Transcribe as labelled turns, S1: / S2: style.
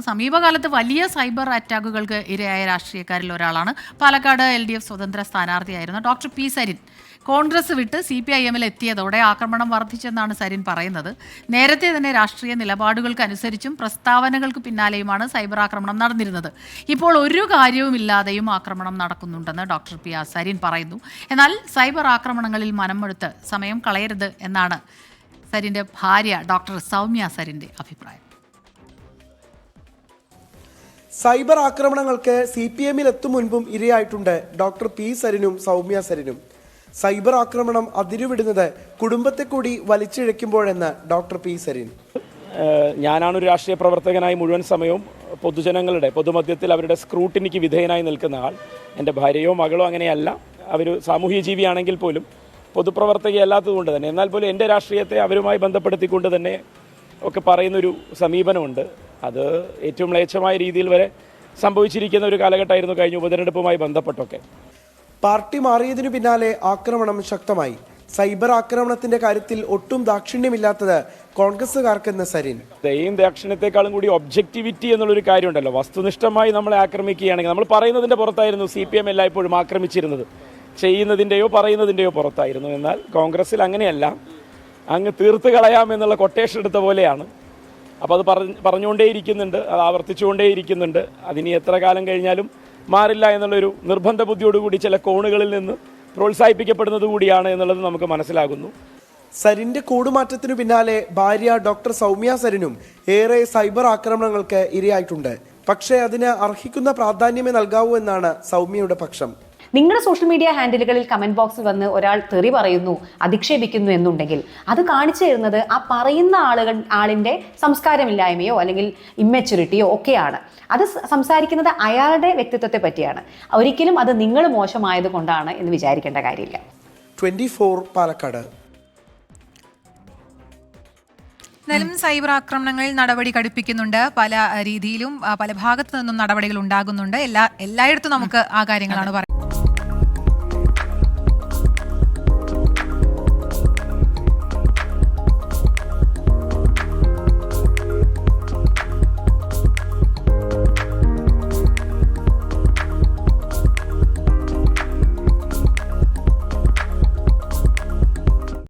S1: സമീപകാലത്ത് വലിയ സൈബർ അറ്റാക്കുകൾക്ക് ഇരയായ രാഷ്ട്രീയക്കാരിൽ ഒരാളാണ് പാലക്കാട് LDF സ്വതന്ത്ര സ്ഥാനാർത്ഥിയായിരുന്ന ഡോക്ടർ പി സരിൻ. കോൺഗ്രസ് വിട്ട് CPIM-ൽ എത്തിയതോടെ ആക്രമണം വർദ്ധിച്ചെന്നാണ് സരിൻ പറയുന്നത്. നേരത്തെ തന്നെ രാഷ്ട്രീയ നിലപാടുകൾക്കനുസരിച്ചും പ്രസ്താവനകൾക്ക് പിന്നാലെയുമാണ് സൈബർ ആക്രമണം നടന്നിരുന്നത്. ഇപ്പോൾ ഒരു കാര്യവുമില്ലാതെയും ആക്രമണം നടക്കുന്നുണ്ടെന്ന് ഡോക്ടർ പി സരിൻ പറയുന്നു. എന്നാൽ സൈബർ ആക്രമണങ്ങളിൽ മനമെടുത്ത് സമയം കളയരുത് എന്നാണ് സരിൻ്റെ ഭാര്യ ഡോക്ടർ സൗമ്യ സരിൻ്റെ അഭിപ്രായം.
S2: സൈബർ ആക്രമണങ്ങൾക്ക് CPM-ൽ എത്തും മുൻപും ഇരയായിട്ടുണ്ട് ഡോക്ടർ പി സരിനും സൗമ്യ സരിനും. സൈബർ ആക്രമണം അതിരുവിടുന്നത് കുടുംബത്തെ കൂടി വലിച്ചിഴയ്ക്കുമ്പോഴെന്ന് ഡോക്ടർ പി സരിൻ.
S3: ഞാനാണൊരു രാഷ്ട്രീയ പ്രവർത്തകനായി മുഴുവൻ സമയവും പൊതുജനങ്ങളുടെ പൊതുമധ്യത്തിൽ അവരുടെ സ്ക്രൂട്ടിനിക്ക് വിധേയനായി നിൽക്കുന്ന ആൾ. എൻ്റെ ഭാര്യയോ മകളോ അങ്ങനെയല്ല. അവർ സാമൂഹ്യ ജീവിയാണെങ്കിൽ പോലും പൊതുപ്രവർത്തകയല്ലാത്തതുകൊണ്ട് തന്നെ, എന്നാൽ പോലും എൻ്റെ രാഷ്ട്രീയത്തെ അവരുമായി ബന്ധപ്പെടുത്തിക്കൊണ്ട് തന്നെ ഒക്കെ പറയുന്നൊരു സമീപനമുണ്ട്. അത് ഏറ്റവും മ്ലേച്ഛമായ രീതിയിൽ വരെ സംഭവിച്ചിരിക്കുന്ന ഒരു കാലഘട്ടമായിരുന്നു കഴിഞ്ഞ ഉപതെരഞ്ഞെടുപ്പുമായി ബന്ധപ്പെട്ടൊക്കെ.
S2: പാർട്ടി മാറിയതിനു പിന്നാലെ ആക്രമണം ശക്തമായി. സൈബർ ആക്രമണത്തിന്റെ കാര്യത്തിൽ ഒട്ടും ദാക്ഷിണ്യമില്ലാത്തത് കോൺഗ്രസുകാർക്കെന്ന് സരിൻ.
S3: ദയയും ദാക്ഷിണ്യത്തെക്കാളും കൂടി ഒബ്ജക്ടിവിറ്റി എന്നുള്ളൊരു കാര്യമുണ്ടല്ലോ. വസ്തുനിഷ്ഠമായി നമ്മളെ ആക്രമിക്കുകയാണെങ്കിൽ, നമ്മൾ പറയുന്നതിൻ്റെ പുറത്തായിരുന്നു CPM എല്ലായ്പ്പോഴും ആക്രമിച്ചിരുന്നത്, ചെയ്യുന്നതിൻ്റെയോ പറയുന്നതിൻ്റെയോ പുറത്തായിരുന്നു. എന്നാൽ കോൺഗ്രസിൽ അങ്ങനെയല്ല. അങ്ങ് തീർത്ത് കളയാം എന്നുള്ള കൊട്ടേഷൻ എടുത്ത പോലെയാണ്. അപ്പോൾ അത് പറഞ്ഞുകൊണ്ടേയിരിക്കുന്നുണ്ട്, അത് ആവർത്തിച്ചുകൊണ്ടേയിരിക്കുന്നുണ്ട്. അതിനി എത്ര കാലം കഴിഞ്ഞാലും മാറില്ല എന്നുള്ളൊരു നിർബന്ധ ബുദ്ധിയോടുകൂടി ചില കോണുകളിൽ നിന്ന് പ്രോത്സാഹിപ്പിക്കപ്പെടുന്നത് കൂടിയാണ് എന്നുള്ളത് നമുക്ക് മനസ്സിലാകുന്നു.
S2: സരിന്റെ കൂടുമാറ്റത്തിനു പിന്നാലെ ഭാര്യ ഡോക്ടർ സൗമ്യ സരിനും ഏറെ സൈബർ ആക്രമണങ്ങൾക്ക് ഇരയായിട്ടുണ്ട്. പക്ഷേ അതിന് അർഹിക്കുന്ന പ്രാധാന്യമേ നൽകാവൂ എന്നാണ് സൗമ്യയുടെ പക്ഷം.
S4: നിങ്ങളുടെ സോഷ്യൽ മീഡിയ ഹാൻഡിലുകളിൽ കമന്റ് ബോക്സിൽ വന്ന് ഒരാൾ തെറി പറയുന്നു, അധിക്ഷേപിക്കുന്നു എന്നുണ്ടെങ്കിൽ അത് കാണിച്ചു തരുന്നത് ആ പറയുന്ന ആളിൻ്റെ സംസ്കാരമില്ലായ്മയോ അല്ലെങ്കിൽ ഇമ്മെച്യൂരിറ്റിയോ ഒക്കെയാണ്. അത് സംസാരിക്കുന്നത് അയാളുടെ വ്യക്തിത്വത്തെ പറ്റിയാണ്. ഒരിക്കലും അത് നിങ്ങൾ മോശമായത് കൊണ്ടാണ് എന്ന് വിചാരിക്കേണ്ട കാര്യമില്ല.
S2: 24 പാലക്കാട്.
S5: എന്നാലും സൈബർ ആക്രമണങ്ങളിൽ നടപടി കടുപ്പിക്കുന്നുണ്ട്. പല രീതിയിലും പല ഭാഗത്തു നിന്നും നടപടികൾ ഉണ്ടാകുന്നുണ്ട്. എല്ലായിടത്തും നമുക്ക് ആ കാര്യങ്ങളാണ് പറയുന്നത്.